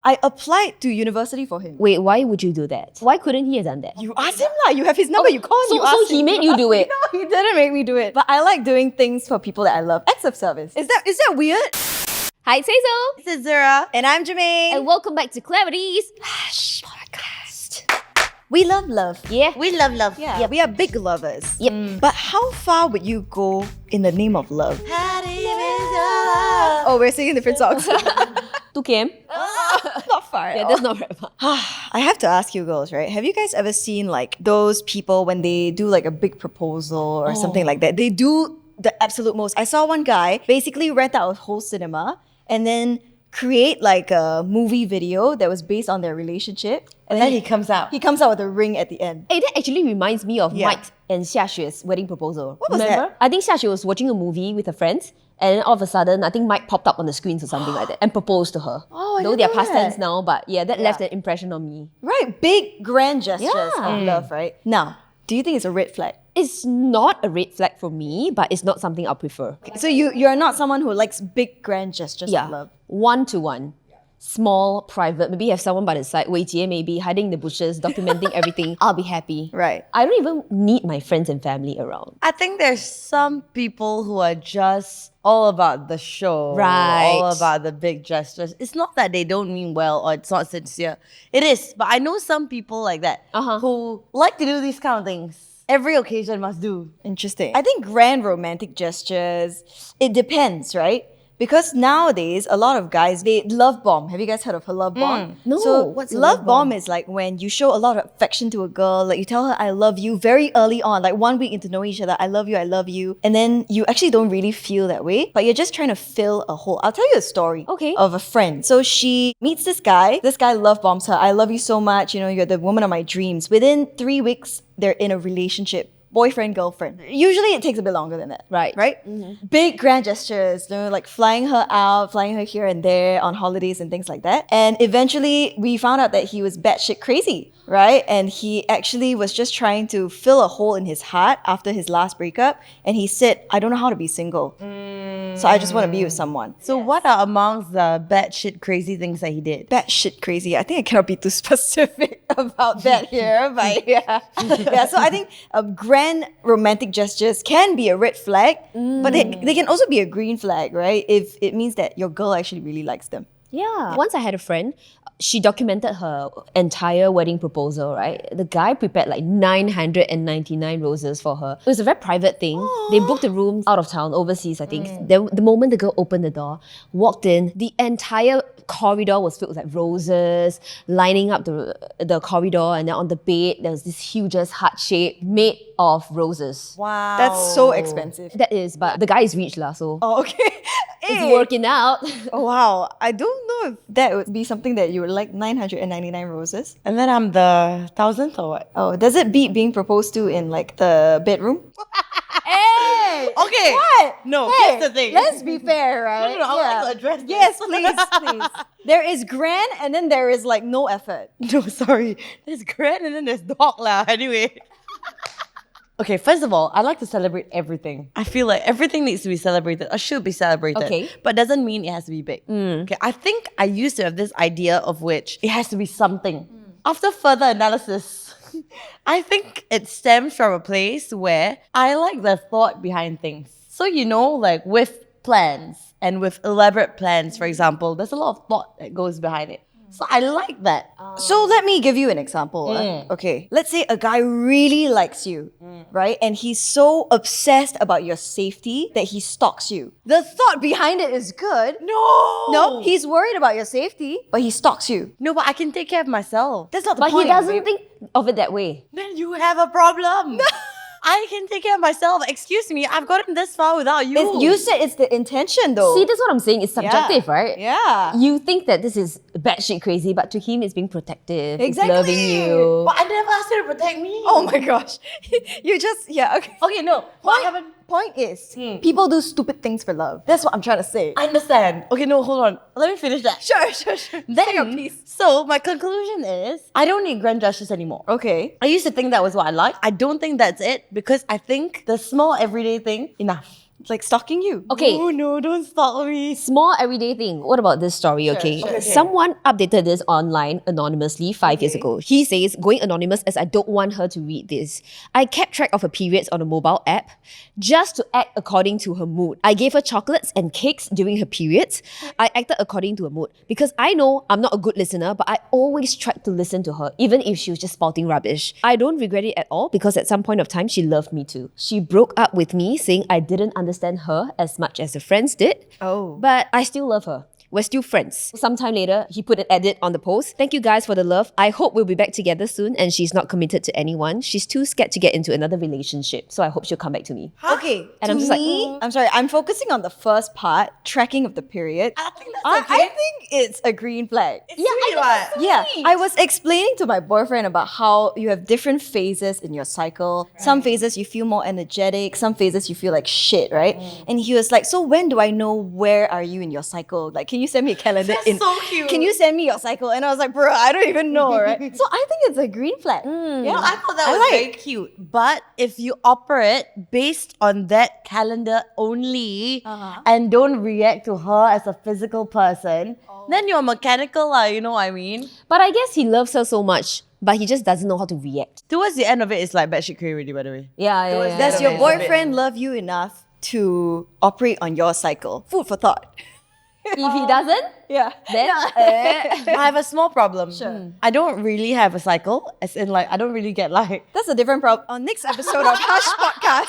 I applied to university for him. Wait, why would you do that? Why couldn't he have done that? You asked him lah. You have his number. You call him. You So ask he him. made you do it. No, he didn't make me do it. But I like doing things for people that I love. Acts of service. Is that weird? Hi, it's Hazel. This is Azura. And I'm Germaine. And welcome back to Clarity's podcast. We love love. Yeah. We love love. Yeah, we are big lovers. Yep. But how far would you go in the name of love? How deep is your love? Oh, we're singing different songs. 2 km. Not far. Yeah, that's not very far. I have to ask you girls, right? Have you guys ever seen like those people when they do like a big proposal or something like that? They do the absolute most. I saw one guy basically rent out a whole cinema and then create like a movie video that was based on their relationship. And then he comes out. He comes out with a ring at the end. Hey, that actually reminds me of Yeah. Mike and Xiaxue's wedding proposal. What was Remember? that? I think Xiaxue was watching a movie with her friends, and then all of a sudden, I think Mike popped up on the screens or something like that and proposed to her. Oh, I Though didn't they're know past that. tense now, but yeah, that left an impression on me. Right, big grand gestures Yeah. of love, right? Now, do you think it's a red flag? It's not a red flag for me, but it's not something I'll prefer. So you're not someone who likes big grand gestures Yeah, of love. 1-to-1. Small, private. Maybe you have someone by the side, Wei Jie maybe, hiding in the bushes, documenting everything. I'll be happy. Right. I don't even need my friends and family around. I think there's some people who are just all about the show. Right. All about the big gestures. It's not that they don't mean well or it's not sincere. It is. But I know some people like that who like to do these kind of things. Every occasion must do. Interesting. I think grand romantic gestures, it depends, right? Because nowadays, a lot of guys, they love bomb. Have you guys heard of a love bomb? No, So what's a love love bomb bomb? is like when you show a lot of affection to a girl, like you tell her, I love you very early on, like 1 week into knowing each other, I love you, I love you. And then you actually don't really feel that way, but you're just trying to fill a hole. I'll tell you a story Okay. of a friend. So she meets this guy love bombs her, I love you so much, you know, you're the woman of my dreams. Within 3 weeks, they're in a relationship. Boyfriend, girlfriend. Usually it takes a bit longer than that. Right. Right? Big grand gestures, you know, like flying her out, flying her here and there on holidays and things like that. And eventually we found out that he was batshit crazy, right? And he actually was just trying to fill a hole in his heart after his last breakup. And he said, I don't know how to be single. So I just want to be with someone. So what are amongst the batshit crazy things that he did? Batshit crazy. I think I cannot be too specific about that here, but yeah. Yeah, so I think grand romantic gestures can be a red flag, but they can also be a green flag, right? If it means that your girl actually really likes them. Yeah. Once I had a friend, she documented her entire wedding proposal, right? The guy prepared like 999 roses for her. It was a very private thing. They booked a room out of town, overseas, I think. Then the moment the girl opened the door, walked in, the entire corridor was filled with like roses, lining up the corridor, and then on the bed, there was this hugest heart shape made of roses. Wow. That's so expensive. That is, but the guy is rich lah, so Oh, okay. it's Hey. working out. Oh, wow. I don't know if that would be something that you would like 999 roses. And then I'm the 1000th or what? Oh, does it beat being proposed to in like the bedroom? Hey! Okay. What? No, Hey, here's the thing. let's be fair, right? No, I would like to address this. Yes, please. There is grand and then there is like no effort. No, sorry. There's grand and then there's dog lah. Anyway. Okay, first of all, I like to celebrate everything. I feel like everything needs to be celebrated or should be celebrated. Okay. But doesn't mean it has to be big. Okay, I think I used to have this idea of which it has to be something. After further analysis, I think it stems from a place where I like the thought behind things. So, you know, like with plans and with elaborate plans, for example, there's a lot of thought that goes behind it. So I like that. So let me give you an example. Okay, let's say a guy really likes you, right? And he's so obsessed about your safety that he stalks you. The thought behind it is good. No, he's worried about your safety, but he stalks you. No, but I can take care of myself. That's not the But point. he doesn't babe. think of it that way. Then you have a problem. I can take care of myself. Excuse me, I've gotten this far without you. You said it's the intention though. See, that's what I'm saying. It's subjective, right? Yeah. You think that this is batshit crazy, but to him it's being protective. Exactly. It's loving you. But I never asked you to protect me. Oh my gosh. You just, yeah, okay. Okay, no. I haven't. Point is, people do stupid things for love. That's what I'm trying to say. I understand. Okay, no, hold on. Let me finish that. Sure. Then, so my conclusion is, I don't need grand gestures anymore. Okay. I used to think that was what I liked. I don't think that's it because I think the small everyday thing, enough. like stalking you. Okay. Oh no, don't stalk me. Small everyday thing. What about this story, okay? sure. Okay. Someone updated this online anonymously 5 years ago. He says, going anonymous as I don't want her to read this. I kept track of her periods on a mobile app just to act according to her mood. I gave her chocolates and cakes during her periods. I acted according to her mood because I know I'm not a good listener, but I always tried to listen to her, even if she was just spouting rubbish. I don't regret it at all because at some point of time, she loved me too. She broke up with me saying I didn't understand her as much as her friends did. Oh. But I still love her. We're still friends. Sometime later, he put an edit on the post. Thank you guys for the love. I hope we'll be back together soon and she's not committed to anyone. She's too scared to get into another relationship. So I hope she'll come back to me. Okay, And to I'm just like, me, I'm sorry, I'm focusing on the first part, tracking of the period. I think that's I think it's a green flag. It's sweet, what? Yeah, I was explaining to my boyfriend about how you have different phases in your cycle. Some phases you feel more energetic, some phases you feel like shit, right? And he was like, so when do I know where are you in your cycle? Like, can you send me a calendar? That's so cute. Can you send me your cycle? And I was like, bro, I don't even know, right? So I think it's a green flag. Yeah, No, I thought that was very cute. But if you operate based on that calendar only and don't react to her as a physical person, then you're mechanical, you know what I mean? but I guess he loves her so much, but he just doesn't know how to react. Towards the end of it, it's like batshit crazy, by the way. Yeah. Does Yeah, your it's a boyfriend love you enough to operate on your cycle? Food for thought. If he doesn't, Yeah. then I have a small problem. Sure. I don't really have a cycle, as in like I don't really get like That's a different problem. On next episode of Hush Podcast,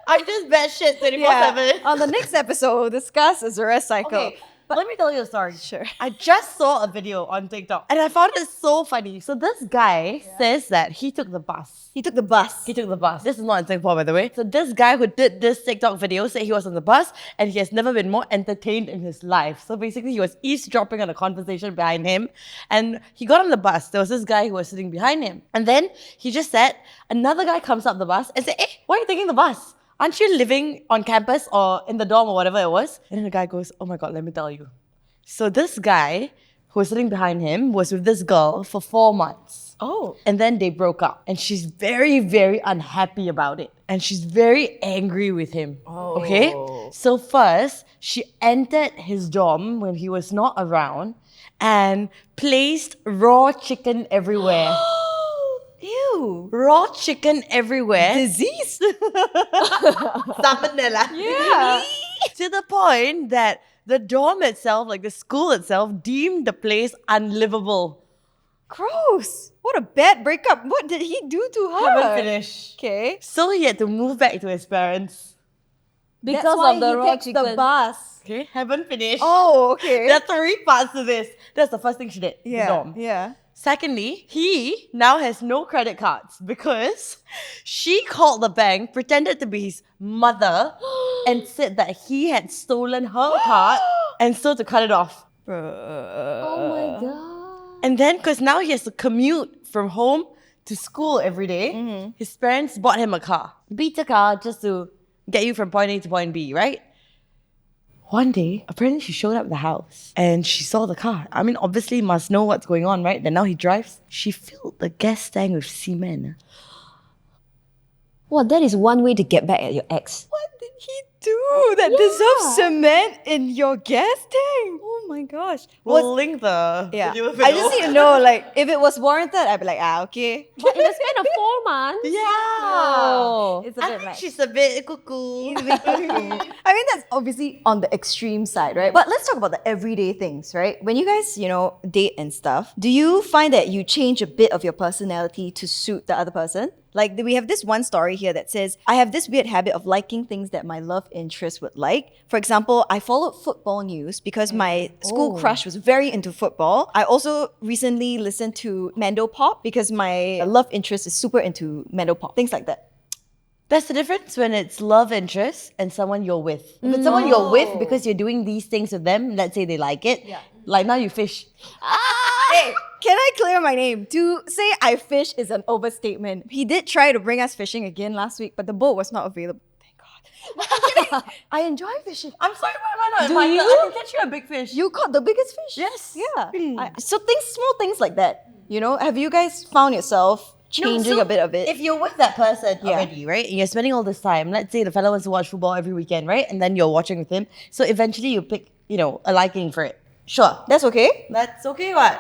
I'm just batshit 24/7. on the next episode, we'll discuss Azura's cycle. Okay, but let me tell you a story. Sure. I just saw a video on TikTok and I found it so funny. So this guy says that he took the bus. He took the bus. He took the bus. This is not in Singapore, by the way. So this guy who did this TikTok video said he was on the bus and he has never been more entertained in his life. So basically, he was eavesdropping on a conversation behind him, and he got on the bus. There was this guy who was sitting behind him, and then he just said, another guy comes up the bus and said, "Hey, why are you taking the bus? Aren't you living on campus or in the dorm or whatever it was?" And then the guy goes, "Oh my god, let me tell you." So this guy who was sitting behind him was with this girl for 4 months. Oh. And then they broke up. And she's very, very unhappy about it. And she's very angry with him. Oh. Okay? So first, she entered his dorm when he was not around and placed raw chicken everywhere. Ew. Raw chicken everywhere. Disease. Salmonella. Yeah. To the point that the dorm itself, like the school itself, deemed the place unlivable. Gross. What a bad breakup. What did he do to her? Haven't finished. Okay. So he had to move back to his parents. because That's why of the he raw takes chicken. the bus. Okay, haven't finished. Oh, okay. There are 3 parts to this. That's the first thing she did. The yeah. dorm. Yeah. Secondly, he now has no credit cards because she called the bank, pretended to be his mother, and said that he had stolen her card and so to cut it off. Oh my god. And then, because now he has to commute from home to school every day, his parents bought him a car. Beat a car just to get you from point A to point B, right? One day, apparently she showed up at the house and she saw the car. I mean, obviously must know what's going on, right? Then now he drives. She filled the gas tank with cement. Well, that is one way to get back at your ex. What did he do that deserves cement in your gas tank? Oh my gosh. We'll link the Yeah. video I just below. need to know, like, if it was warranted, I'd be like, okay. But in the span of 4 months? Yeah. Oh. It's a I bit think much. she's a bit cuckoo. I mean, that's obviously on the extreme side, right? But let's talk about the everyday things, right? When you guys, date and stuff, do you find that you change a bit of your personality to suit the other person? Like, we have this one story here that says, I have this weird habit of liking things that my love interest would like. For example, I followed football news because my school crush was very into football. I also recently listened to Mando Pop because my love interest is super into Mando Pop. Things like that. That's the difference when it's love interest and someone you're with. If it's someone you're with because you're doing these things with them, let's say they like it, like now you fish. Hey, can I clear my name? To say I fish is an overstatement. He did try to bring us fishing again last week, but the boat was not available. Thank God. I enjoy fishing. I'm sorry, why not? Do Why not? you? I can catch you a big fish. You caught the biggest fish? Yes. Yeah. So small things like that. Have you guys found yourself changing a bit of it. If you're with that person Yeah. already, right, and you're spending all this time, let's say the fella wants to watch football every weekend, right, and then you're watching with him, so eventually you pick, a liking for it. Sure. That's okay. That's okay, what?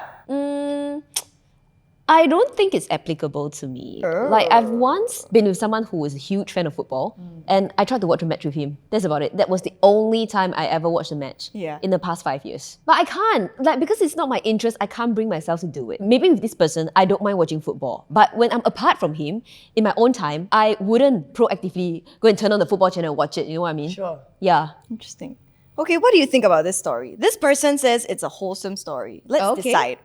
I don't think it's applicable to me. Like, I've once been with someone who was a huge fan of football, and I tried to watch a match with him. That's about it. That was the only time I ever watched a match in the past 5 years. But I can't. Like, because it's not my interest, I can't bring myself to do it. Maybe with this person, I don't mind watching football. But when I'm apart from him, in my own time, I wouldn't proactively go and turn on the football channel and watch it. You know what I mean? Sure. Yeah. Interesting. Okay, what do you think about this story? This person says it's a wholesome story. Let's Okay. decide.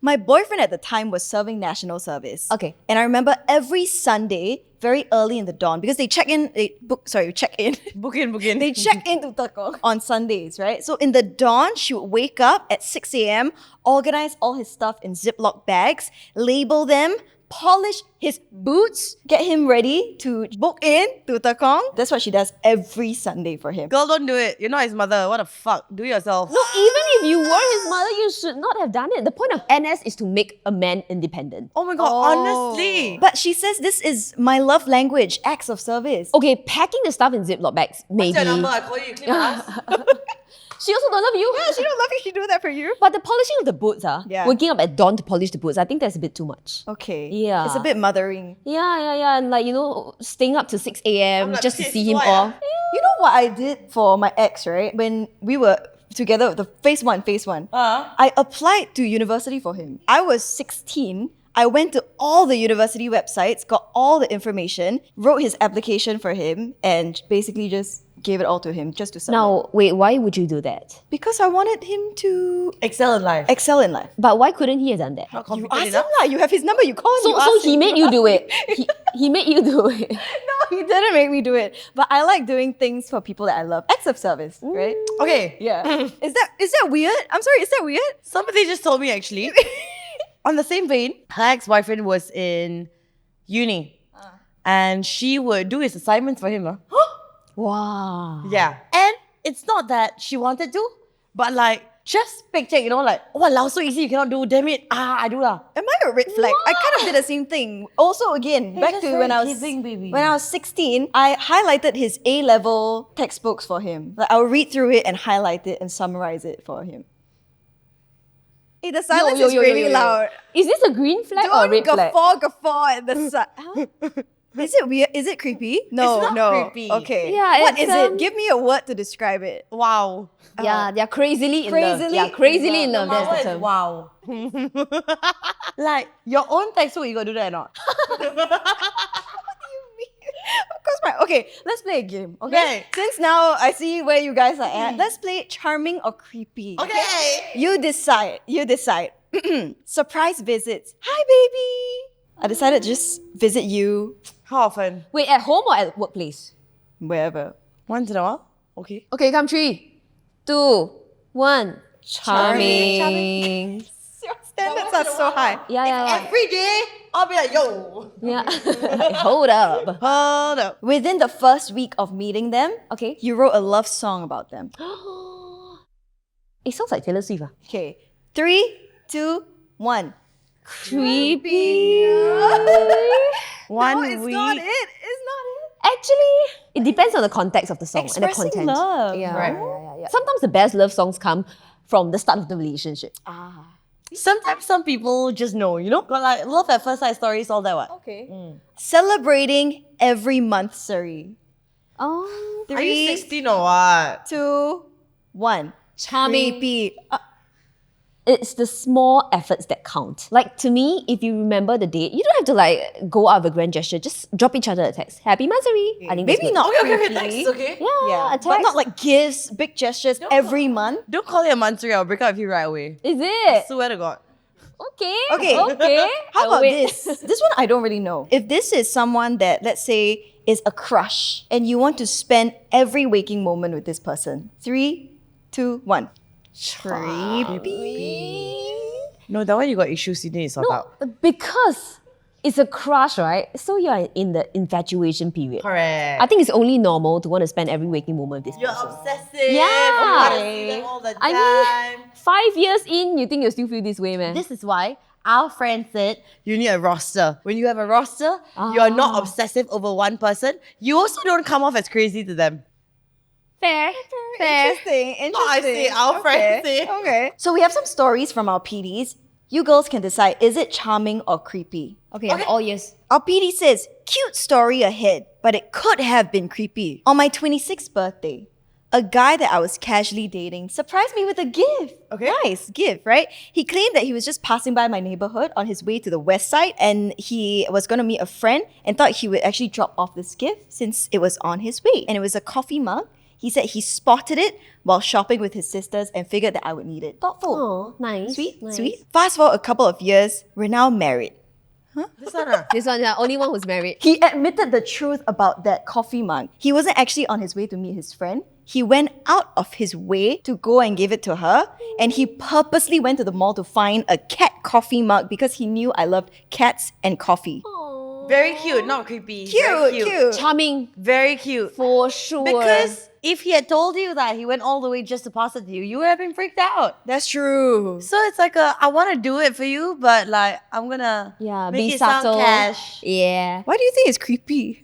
My boyfriend at the time was serving national service. Okay. And I remember every Sunday, very early in the dawn, because they check in. Book in. Book in. They check into Tekong on Sundays, right? So in the dawn, she would wake up at 6 a.m., organize all his stuff in Ziploc bags, label them, polish his boots, get him ready to book in to Tekong. That's what she does every Sunday for him. Girl, don't do it. You're not his mother. What the fuck? Do it yourself. No, even if you were his mother, you should not have done it. The point of NS is to make a man independent. Oh my god, honestly. But she says this is my love language, acts of service. Okay, packing the stuff in Ziploc bags, maybe. What's your number? I call you. Click us. She also don't love you. Yeah, she don't love you, she do that for you. But the polishing of the boots, Yeah. waking up at dawn to polish the boots, I think that's a bit too much. Okay. Yeah. It's a bit mothering. Yeah. And like, staying up to 6 a.m. I'm like, just to pissed, see him why, off. You know what I did for my ex, right? When we were together, the phase one. I applied to university for him. I was 16. I went to all the university websites, got all the information, wrote his application for him, and basically just gave it all to him just to submit. Now, wait, why would you do that? Because I wanted him to Excel in life. excel in life. But why couldn't he have done that? Not You confident ask him enough. lah. You have his number. You call him. So, you so ask he him. made you do it. He made you do it. No, he didn't make me do it. But I like doing things for people that I love. Acts of service, right? Okay. Yeah. Is that weird? I'm sorry. Is that weird? Somebody just told me actually. On the same vein, her ex-boyfriend was in uni. And she would do his assignments for him. Wow. Yeah. And it's not that she wanted to, but like, just picture, like, wow, so easy, you cannot do, damn it. I do lah. Am I a red flag? I kind of did the same thing. Also, again, back just to very when I was giving, baby. when I was 16, I highlighted his A-level textbooks for him. Like I'll read through it and highlight it and summarize it for him. Hey, the silence is really loud. Is this a green flag or a Don't red flag? guffaw at the side. Huh? Is it weird? Is it creepy? No, It's not no. creepy. Okay. Yeah, What it's, is it? Give me a word to describe it. Wow. Yeah, they're crazily in love. Crazily Yeah, crazily in love. My That's word the is term. wow. Like, your own textbook, you gotta do that or not? Of course, okay, let's play a game. Okay. Right. Since now I see where you guys are at, let's play charming or creepy. Okay. You decide. Surprise visits. Hi, baby. I decided to just visit you How often? Wait, at home or at workplace? wherever. Once in a while? Okay. Okay, come 3, 2, 1. Charming. Your standards are so high. Yeah. Every day, I'll be like, yo. Yeah. Hold up. Hold up. Within the first week of meeting them, Okay. you wrote a love song about them. It sounds like Taylor Swift. Okay. 3, 2, 1. Creepy. One No, it's week. not it. It's not it. Actually, it depends on the context of the song and the Expressing content. love. Yeah, Right. yeah. Sometimes the best love songs come from the start of the relationship. Sometimes some people just know, Got like love at first sight stories, all that what? Okay. Celebrating every month, Suri. Oh, Are you 3, 16 or what? 2, 1. charming. Creepy. It's the small efforts that count. Like to me, if you remember the date, you don't have to like go out of a grand gesture. Just drop each other a text. Happy monthsary. I think that's Maybe good. not Okay, creepy. text, okay? Yeah, a But text. not like gifts, big gestures every month. Don't call it a monthly, I'll break up with you right away. Is it? Swear to God. Okay. Okay. Okay. How I'll about wait. this? This one I don't really know. If this is someone that, let's say, is a crush and you want to spend every waking moment with this person. 3, 2, 1. Creepy. No, that one you got issues you need to sort out. No, because it's a crush, right? So you're in the infatuation period. Correct. I think it's only normal to want to spend every waking moment with this You're person. obsessive. Yeah. You want to see them all the time. I mean, 5 years in, you think you still feel this way, man? This is why our friend said you need a roster. When you have a roster, you're not obsessive over one person. You also don't come off as crazy to them. fair. Interesting. I say, our friend say. Okay. So we have some stories from our PDs. You girls can decide, is it charming or creepy? Okay, I'm all yes. Our PD says, cute story ahead, but it could have been creepy. On my 26th birthday, a guy that I was casually dating surprised me with a gift. Okay. Nice gift, right? He claimed that he was just passing by my neighborhood on his way to the west side and he was going to meet a friend and thought he would actually drop off this gift since it was on his way. And it was a coffee mug. He said he spotted it while shopping with his sisters and figured that I would need it. Thoughtful. Oh, nice. Sweet, nice. sweet. Fast forward a couple of years, we're now married. This one, This one, the only one who's married. He admitted the truth about that coffee mug. He wasn't actually on his way to meet his friend. He went out of his way to go and give it to her. And he purposely went to the mall to find a cat coffee mug because he knew I loved cats and coffee. very cute, not creepy. Cute, Very cute. Charming, Very cute. for sure. Because if he had told you that he went all the way just to pass it to you, you would have been freaked out. That's true. So it's like I want to do it for you, but like I'm gonna yeah, make be it subtle. sound cash. Yeah. Why do you think it's creepy?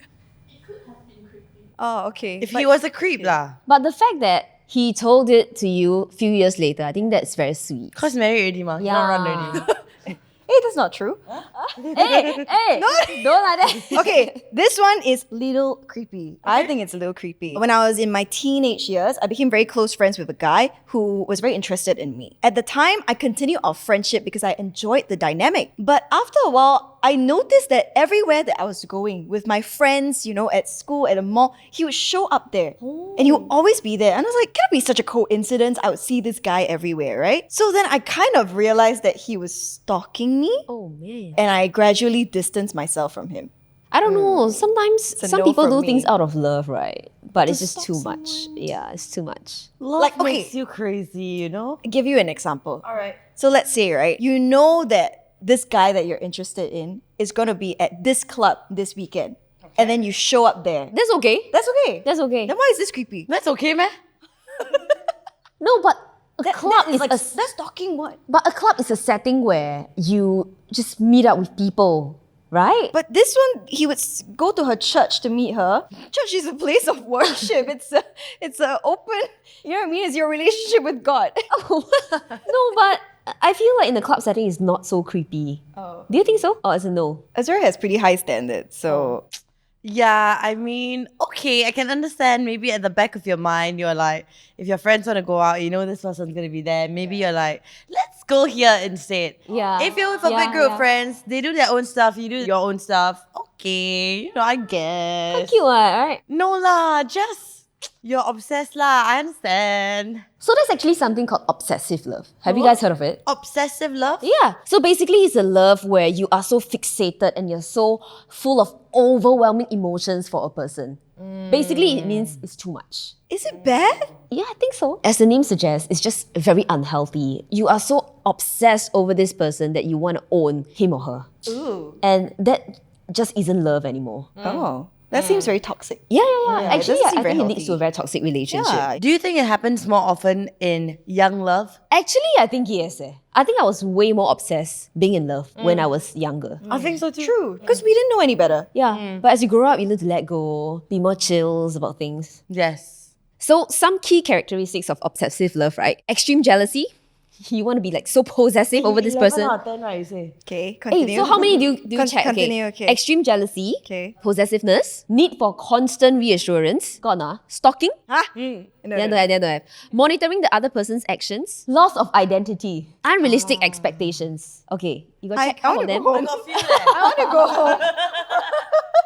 Oh, okay. If he was a creep lah. But the fact that he told it to you a few years later, I think that's very sweet. Cause married already ma. He Yeah. not run already. Hey, that's not true. hey, don't like that. Okay, this one is little creepy. I think it's a little creepy. When I was in my teenage years, I became very close friends with a guy who was very interested in me. At the time, I continued our friendship because I enjoyed the dynamic. But after a while, I noticed that everywhere that I was going with my friends, you know, at school, at a mall, he would show up there. And he would always be there. And I was like, can it be such a coincidence? I would see this guy everywhere, right? So then I kind of realized that he was stalking me. Oh man. And I gradually distanced myself from him. I don't know. Sometimes a some no people from do things me. out of love, right? But it's just stalk too much. Yeah, it's too much. Love Like, okay. makes you crazy, you know? I'll give you an example. Alright. So let's say, right, you know that this guy that you're interested in is going to be at this club this weekend. And then you show up there. That's okay. That's okay. That's okay. Then why is this creepy? That's okay, man. No, but a club is like, a that's stalking what? but a club is a setting where you just meet up with people, right? But this one, he would go to her church to meet her. Church is a place of worship. It's a open, you know what I mean? It's your relationship with God. No, but I feel like in the club setting is not so creepy. Oh. Do you think so? Or is it no? Azura has pretty high standards, so Yeah, I mean, okay, I can understand maybe at the back of your mind, you're like, if your friends want to go out, you know this person's going to be there. Maybe you're like, let's go here instead. Yeah. If you're with a big group of friends, they do their own stuff, you do your own stuff. Okay, you know, I guess. Cute, right? No lah, just you're obsessed lah. I understand. So there's actually something called obsessive love. Have you guys heard of it? Obsessive love? Yeah. So basically, it's a love where you are so fixated and you're so full of overwhelming emotions for a person. Basically, it means it's too much. is it bad? Yeah, I think so. As the name suggests, it's just very unhealthy. You are so obsessed over this person that you want to own him or her. Ooh. And that just isn't love anymore. Oh, that seems very toxic. Yeah. Yeah, it Actually, doesn't seem I very think it leads healthy. to a very toxic relationship. Yeah. Do you think it happens more often in young love? Actually, I think yes. I think I was way more obsessed being in love when I was younger. I think so too. True, because we didn't know any better. Yeah. But as you grow up, you learn to let go, be more chills about things. Yes. So some key characteristics of obsessive love, right? Extreme jealousy. You want to be like so possessive over this 11 person. out of 10, right, you say? Okay, Hey, continue. so how many do you check? Continue, okay. Extreme jealousy, Okay. possessiveness, need for constant reassurance, got nah? Stalking, Ah, yeah, don't have. Monitoring the other person's actions, loss of identity, unrealistic expectations. Okay, you got to check I how want of to them. go home. Got few I want to go home.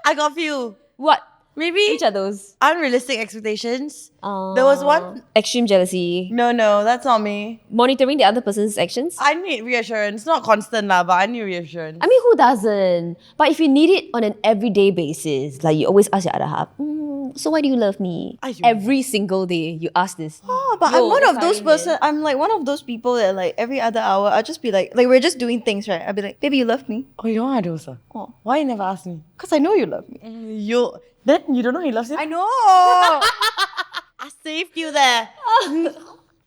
I got few. What? Maybe Which are those? unrealistic expectations. There was one. Extreme jealousy, No, that's not me. monitoring the other person's actions. I need reassurance. Not constant lah, but I need reassurance. I mean, who doesn't? But if you need it on an everyday basis, like you always ask your other half, so why do you love me? Aiyo. Every single day, you ask this. Oh, but Yo, I'm one of that's those tiring, man. person. I'm like one of those people that like every other hour I'll just be like we're just doing things, right? I'll be like, baby, you love me. Oh, you don't do so. Oh, Why you never ask me? because I know you love me. Then you don't know he loves you? I know. I saved you there.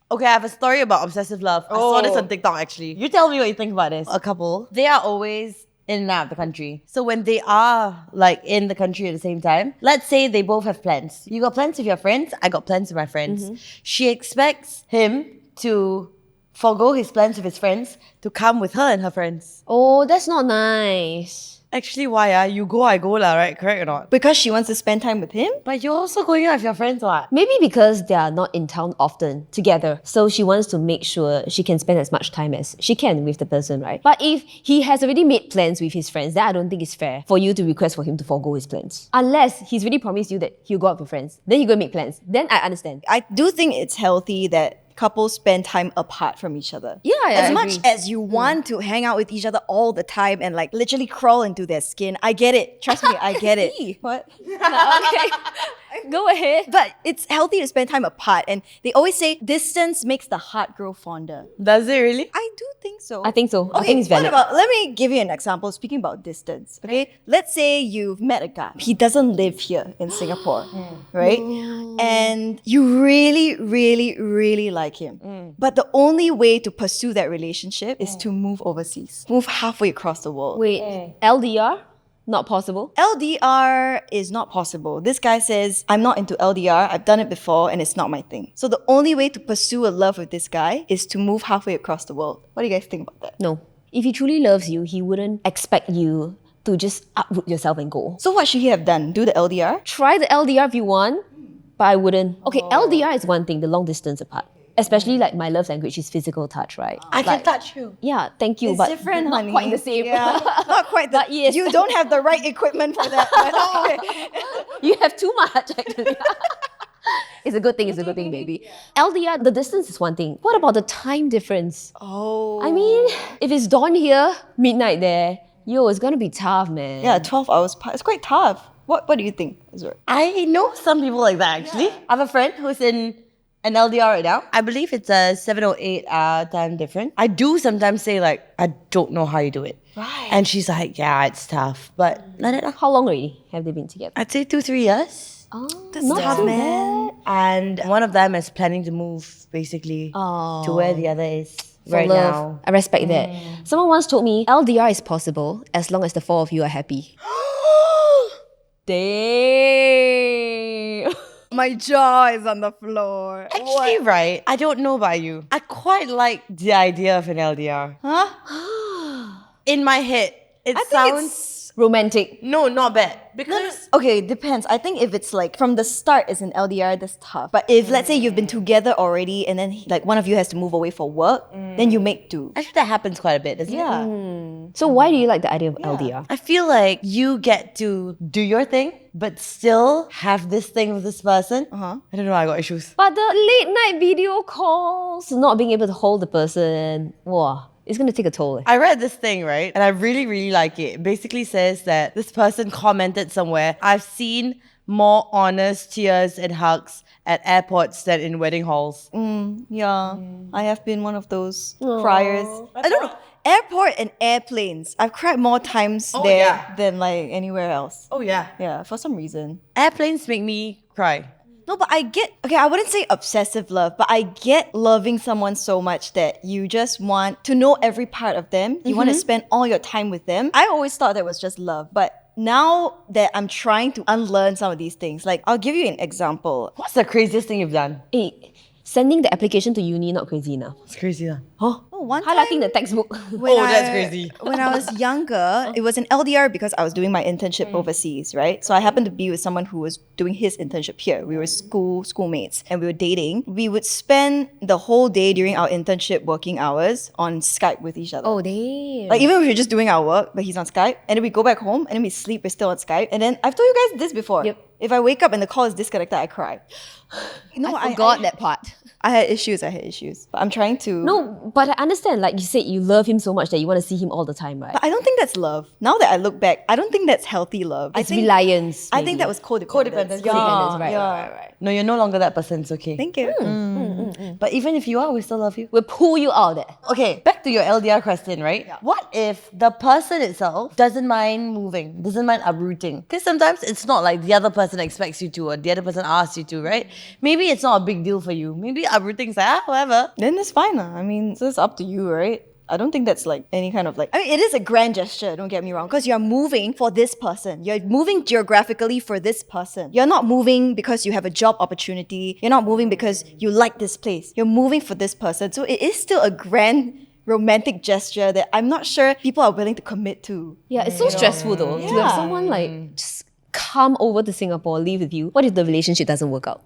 Okay, I have a story about obsessive love. I saw this Oh. on TikTok actually. You tell me what you think about this. A couple, they are always in and out of the country. So when they are like in the country at the same time, let's say they both have plans. You got plans with your friends, I got plans with my friends. She expects him to forgo his plans with his friends to come with her and her friends. Oh, that's not nice. Actually, why? You go, I go lah, right? Correct or not? Because she wants to spend time with him? But you're also going out with your friends, what? Maybe because they are not in town often together. So she wants to make sure she can spend as much time as she can with the person, right? But if he has already made plans with his friends, then I don't think it's fair for you to request for him to forego his plans. Unless he's really promised you that he'll go out with friends. Then he'll go make plans. Then I understand. I do think it's healthy that couples spend time apart from each other. Yeah, I As agree. much as you want to hang out with each other all the time and like literally crawl into their skin, I get it. Trust me, I get it. What? Okay. Go ahead. But it's healthy to spend time apart. And they always say distance makes the heart grow fonder. Does it really? I do think so. I think so. I Okay, think it's valid. let me give you an example. Speaking about distance, okay? Let's say you've met a guy. He doesn't live here in Singapore, right? And you really, really, really like him. But the only way to pursue that relationship is to move overseas. Move halfway across the world. Wait, LDR? Not possible? LDR is not possible. This guy says, I'm not into LDR, I've done it before and it's not my thing. So the only way to pursue a love with this guy is to move halfway across the world. What do you guys think about that? No. If he truly loves you, he wouldn't expect you to just uproot yourself and go. So what should he have done? Do the LDR? Try the LDR if you want, but I wouldn't. Okay, LDR is one thing, the long distance apart. Especially like my love language is physical touch, right? I can touch you. Yeah, thank you, It's but different, not honey. quite the same. Yeah, not quite the But yes. You don't have the right equipment for that. But okay. You have too much actually. It's a good thing, it's a good thing, baby. LDR, the distance is one thing. What about the time difference? Oh. I mean, if it's dawn here, midnight there, yo, it's gonna be tough, man. Yeah, 12 hours. It's quite tough. What do you think, Azura? I know some people like that actually. I have a friend who's in an LDR right now. I believe it's a 7 or 8 hour time difference. I do sometimes say like, I don't know how you do it. Right. And she's like, yeah, it's tough. But let it How long already have they been together? I'd say 2-3 years. Oh, That's not tough, too man. And one of them is planning to move basically to where the other is For right love. now. I respect that. Someone once told me LDR is possible as long as the four of you are happy. Damn. My jaw is on the floor. Actually, right. I don't know about you. I quite like the idea of an LDR. Huh? In my head, it I think sounds... it's... Romantic. No, not bad. Because... Okay, it depends. I think if it's like from the start it's an LDR, that's tough. But if let's say you've been together already and then like one of you has to move away for work, then you make do. Actually, that happens quite a bit, doesn't it? Yeah. So why do you like the idea of LDR? I feel like you get to do your thing, but still have this thing with this person. I don't know, I got issues. But the late night video calls, not being able to hold the person, wow, it's gonna take a toll. I read this thing, right? And I really, really like it. It basically says that this person commented somewhere, I've seen more honest tears and hugs at airports than in wedding halls. Yeah. I have been one of those criers. I don't know. Airport and airplanes. I've cried more times there yeah. than like anywhere else. Oh, yeah. Yeah, for some reason. Airplanes make me cry. No, but I get, okay, I wouldn't say obsessive love, but I get loving someone so much that you just want to know every part of them. You want to spend all your time with them. I always thought that was just love, but now that I'm trying to unlearn some of these things, like I'll give you an example. What's the craziest thing you've done? Hey, sending the application to uni not crazy enough. It's crazy, huh? Huh? Oh, one Highlighting time the textbook. when that's crazy. When I was younger, it was an LDR because I was doing my internship overseas, right? So I happened to be with someone who was doing his internship here. We were schoolmates and we were dating. We would spend the whole day during our internship working hours on Skype with each other. Oh, damn. Like even if we're just doing our work, but he's on Skype, and then we go back home and then we sleep, we're still on Skype. And then I've told you guys this before. Yep. If I wake up and the call is disconnected, I cry. No, I forgot that part. I had issues. But I'm trying to. No, but I understand. Like you said, you love him so much that you want to see him all the time, right? But I don't think that's love. Now that I look back, I don't think that's healthy love. It's reliance. I maybe. think that was codependence. Codependence. Yeah, Codependence, right, yeah. right. No, you're no longer that person, it's okay. Thank you. But even if you are, we still love you. We'll pull you out of there. Okay, back to your LDR question, right? What if the person itself doesn't mind moving, doesn't mind uprooting? Because sometimes it's not like the other person expects you to or the other person asks you to, right? Maybe it's not a big deal for you. Maybe uprooting. It's like, whatever. Then it's fine. I mean, so it's up to you, right? I don't think that's like any kind of like. I mean, it is a grand gesture, don't get me wrong, because you're moving for this person. You're moving geographically for this person. You're not moving because you have a job opportunity. You're not moving because you like this place. You're moving for this person. So it is still a grand romantic gesture that I'm not sure people are willing to commit to. Yeah, it's so stressful though to have Yeah. someone like just come over to Singapore, live with you. What if the relationship doesn't work out?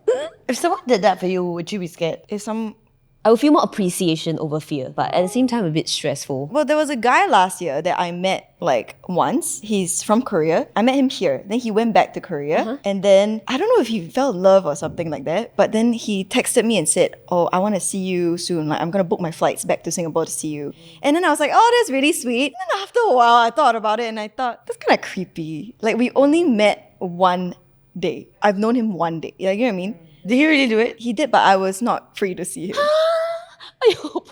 If someone did that for you, would you be scared? If some I would feel more appreciation over fear, but at the same time, a bit stressful. Well, there was a guy last year that I met like once. He's from Korea. I met him here. Then he went back to Korea. And then I don't know if he fell in love or something like that. But then he texted me and said, oh, I want to see you soon. Like, I'm going to book my flights back to Singapore to see you. And then I was like, oh, that's really sweet. And then after a while, I thought about it and I thought, that's kind of creepy. Like, we only met one day. I've known him one day. Like, you know what I mean? Did he really do it? He did, but I was not free to see him.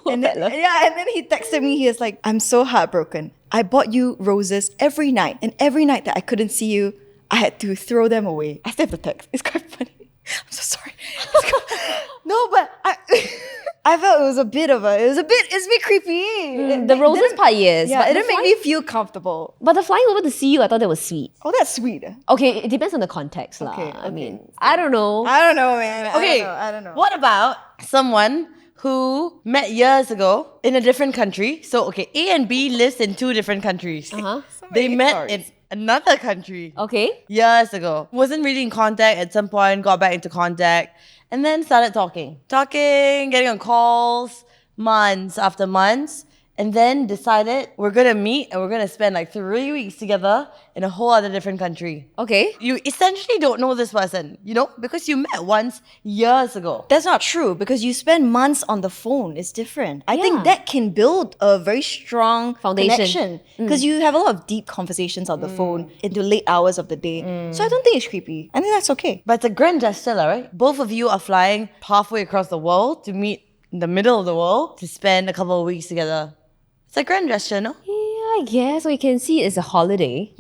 And then, and then he texted me. He was like, I'm so heartbroken. I bought you roses every night. And every night that I couldn't see you, I had to throw them away. I still have the text. It's quite funny. I'm so sorry. No, but I felt it's a bit creepy. The roses part, yes. Yeah, but it the didn't make me feel comfortable. But the flying over to see you, I thought that was sweet. Oh, that's sweet. Okay, it depends on the context lah. Okay, I mean, I don't know. I don't know, man. Okay, I don't know. What about someone who met years ago in a different country? So, okay, A and B lives in two different countries. They many met stories. in another country Okay. years ago. Wasn't really in contact at some point, got back into contact, and then started talking, getting on calls, months after months, and then decided we're gonna meet and we're gonna spend like 3 weeks together in a whole other different country. Okay. You essentially don't know this person, because you met once years ago. That's not true because you spend months on the phone. It's different. I think that can build a very strong Foundation. connection because you have a lot of deep conversations on the phone into late hours of the day. So I don't think it's creepy. I think that's okay. But it's a grand gesture, lah, right? Both of you are flying halfway across the world to meet in the middle of the world to spend a couple of weeks together. It's a grand gesture, no? Yeah, I guess. Or you can see it as a holiday,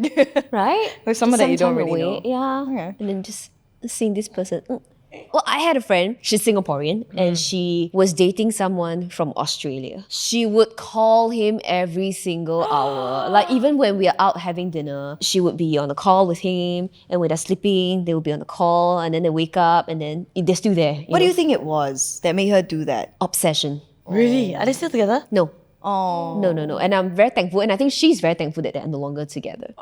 right? With someone Just that you some don't time really away. know. Yeah. Okay. And then just seeing this person. Well, I had a friend, she's Singaporean, and she was dating someone from Australia. She would call him every single hour. Like, even when we are out having dinner, she would be on a call with him, and when they're sleeping, they will be on a call, and then they wake up, and then they're still there. What do you think it was that made her do that? Obsession. Really? Are they still together? No. Oh. No. And I'm very thankful, and I think she's very thankful that they're no longer together.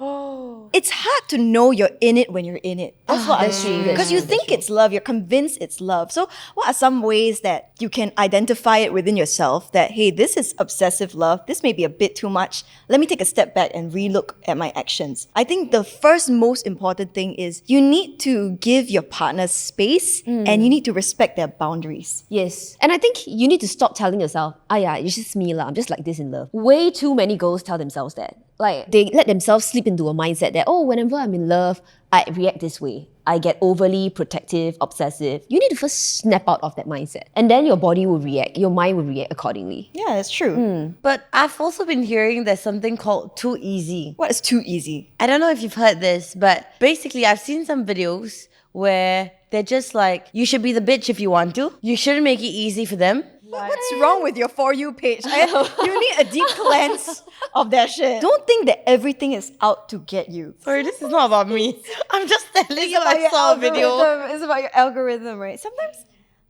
It's hard to know you're in it when you're in it. That's what that's I true, mean. that's Because you true, think it's love, you're convinced it's love. So, what are some ways that you can identify it within yourself that, hey, this is obsessive love, this may be a bit too much. Let me take a step back and relook at my actions. I think the first most important thing is you need to give your partner space and you need to respect their boundaries. Yes. And I think you need to stop telling yourself, yeah, it's just me lah. I'm just like this in love. Way too many girls tell themselves that. Like, they let themselves slip into a mindset that, whenever I'm in love, I react this way. I get overly protective, obsessive. You need to first snap out of that mindset. And then your body will react. Your mind will react accordingly. Yeah, that's true. But I've also been hearing there's something called too easy. What is too easy? I don't know if you've heard this, but basically I've seen some videos where they're just like, you should be the bitch if you want to. You shouldn't make it easy for them. What's wrong with your For You page? You need a deep cleanse of that shit. Don't think that everything is out to get you. Sorry, this is not about me. I'm just telling you I saw a video. It's about your algorithm, right? Sometimes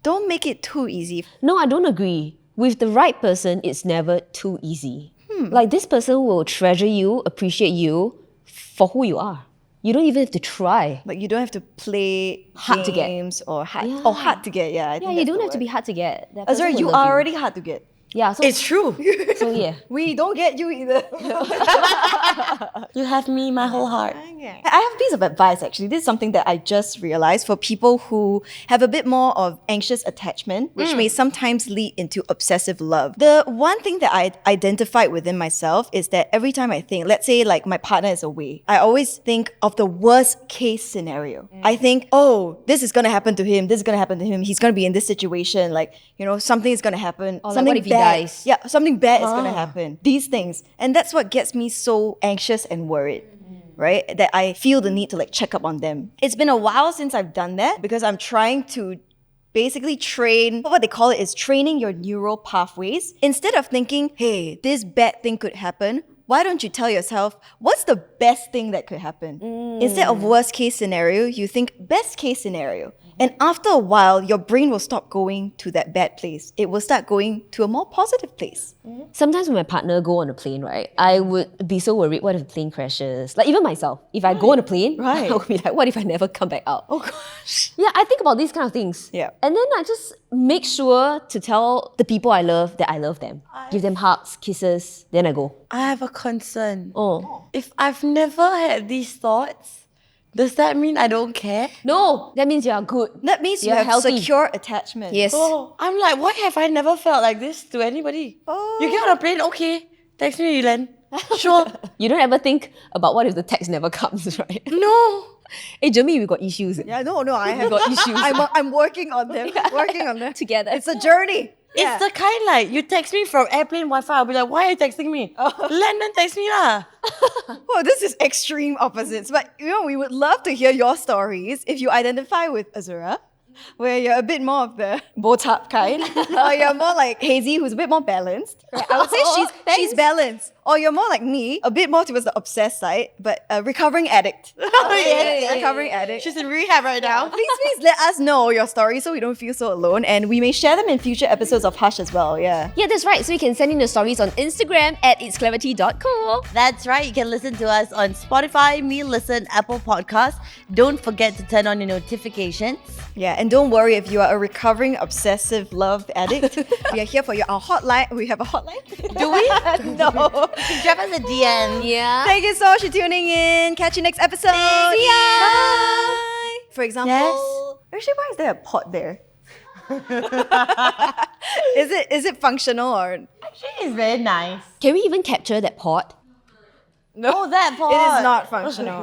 don't make it too easy. No, I don't agree. With the right person, it's never too easy. Like, this person will treasure you, appreciate you for who you are. You don't even have to try. Like, you don't have to play Hard to get. games or hard, Yeah. hard to get. Yeah, I think Yeah, you that's don't the have to word. be hard to get. That person Azura, will you love are already hard to get. Yeah, so It's true. so yeah. We don't get you either. You have me, my whole heart. I have a piece of advice actually. This is something that I just realized for people who have a bit more of anxious attachment, which may sometimes lead into obsessive love. The one thing that I identified within myself is that every time I think, let's say like my partner is away, I always think of the worst case scenario. I think, oh, this is gonna happen to him, this is gonna happen to him, he's gonna be in this situation, like, something is gonna happen. Or like, something what if he bad. dies? Yeah, something bad is gonna happen. These things. And that's what gets me so anxious and worried. Right? That I feel the need to like check up on them. It's been a while since I've done that because I'm trying to basically train, what they call it is training your neural pathways. Instead of thinking, hey, this bad thing could happen, why don't you tell yourself, what's the best thing that could happen? Instead of worst case scenario, you think best case scenario. And after a while, your brain will stop going to that bad place. It will start going to a more positive place. Sometimes when my partner go on a plane, right, I would be so worried, what if the plane crashes? Like even myself, if I go on a plane, Right. I would be like, what if I never come back out? Oh gosh. Yeah, I think about these kind of things. Yeah. And then I just make sure to tell the people I love that I love them. Give them hugs, kisses, then I go. I have a concern. Oh. If I've never had these thoughts, does that mean I don't care? No, that means you are good. That means you You're have healthy. secure attachment. Yes. Oh, I'm like, why have I never felt like this to anybody? Oh. You get on a plane, okay. Text me, Yulen. Sure. You don't ever think about what if the text never comes, right? No. Hey, Jermaine, we got issues. Yeah, no, I have got issues. I'm working on them. Working on them. Together. It's a journey. It's the kind like, you text me from airplane Wi-Fi, I'll be like, why are you texting me? Landon text me lah. Well, this is extreme opposites, but we would love to hear your stories if you identify with Azura, where you're a bit more of the bow-top kind, or you're more like Hazy, who's a bit more balanced. Right? I would say she's balenced. Or you're more like me, a bit more towards the obsessed side, but a recovering addict. Recovering addict. She's in rehab right now. Please let us know your stories so we don't feel so alone, and we may share them in future episodes of Hush as well. Yeah. Yeah, that's right. So you can send in the stories on Instagram at itsclarity.co. That's right. You can listen to us on Spotify, Me Listen, Apple Podcasts. Don't forget to turn on your notifications. Yeah, and don't worry if you are a recovering obsessive love addict. We are here for you. Our hotline. We have a hotline. Do we? No. Drop us a DM. Yeah. Thank you so much for tuning in. Catch you next episode. See ya. Bye. For example, Yes? actually, why is there a pot there? Is it functional or Actually, it's very nice. Can we even capture that pot? no? Oh, that part. It is not functional.